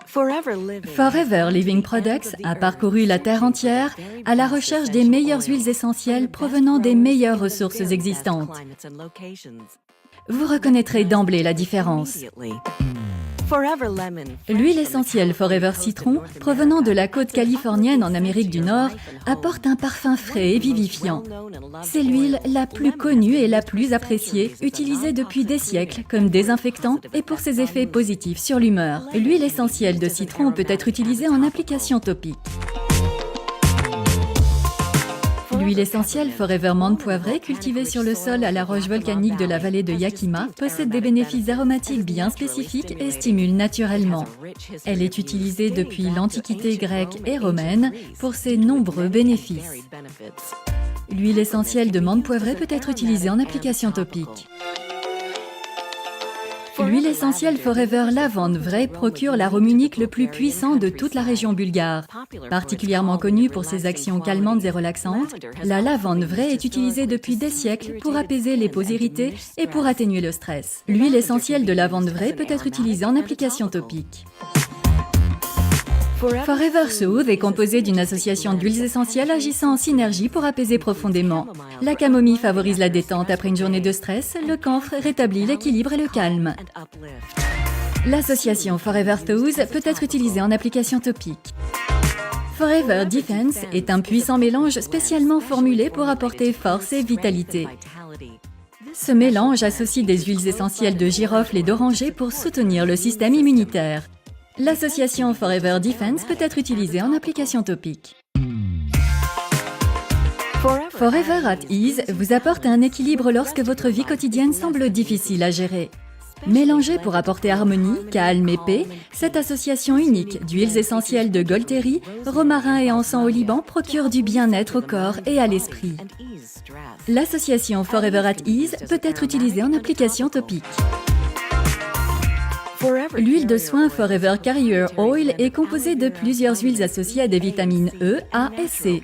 Forever Living Products a parcouru la Terre entière à la recherche des meilleures huiles essentielles provenant des meilleures ressources existantes. Vous reconnaîtrez d'emblée la différence. L'huile essentielle Forever Citron, provenant de la côte californienne en Amérique du Nord, apporte un parfum frais et vivifiant. C'est l'huile la plus connue et la plus appréciée, utilisée depuis des siècles comme désinfectant et pour ses effets positifs sur l'humeur. L'huile essentielle de citron peut être utilisée en application topique. L'huile essentielle Forever menthe poivrée, cultivée sur le sol à la roche volcanique de la vallée de Yakima, possède des bénéfices aromatiques bien spécifiques et stimule naturellement. Elle est utilisée depuis l'Antiquité grecque et romaine pour ses nombreux bénéfices. L'huile essentielle de menthe poivrée peut être utilisée en application topique. L'huile essentielle Forever Lavande Vraie procure l'arôme unique le plus puissant de toute la région bulgare. Particulièrement connue pour ses actions calmantes et relaxantes, la lavande vraie est utilisée depuis des siècles pour apaiser les peaux irritées et pour atténuer le stress. L'huile essentielle de lavande vraie peut être utilisée en application topique. Forever Soothe est composé d'une association d'huiles essentielles agissant en synergie pour apaiser profondément. La camomille favorise la détente après une journée de stress, le camphre rétablit l'équilibre et le calme. L'association Forever Soothe peut être utilisée en application topique. Forever Defense est un puissant mélange spécialement formulé pour apporter force et vitalité. Ce mélange associe des huiles essentielles de girofle et d'oranger pour soutenir le système immunitaire. L'association Forever Defense peut être utilisée en application topique. Forever at Ease vous apporte un équilibre lorsque votre vie quotidienne semble difficile à gérer. Mélangée pour apporter harmonie, calme et paix, cette association unique d'huiles essentielles de Golteri, romarin et encens au Liban procure du bien-être au corps et à l'esprit. L'association Forever at Ease peut être utilisée en application topique. L'huile de soin Forever Carrier Oil est composée de plusieurs huiles associées à des vitamines E, A et C.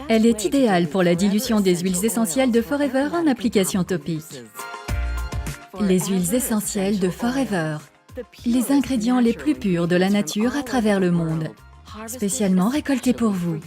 Elle est idéale pour la dilution des huiles essentielles de Forever en application topique. Les huiles essentielles de Forever, les ingrédients les plus purs de la nature à travers le monde, spécialement récoltés pour vous.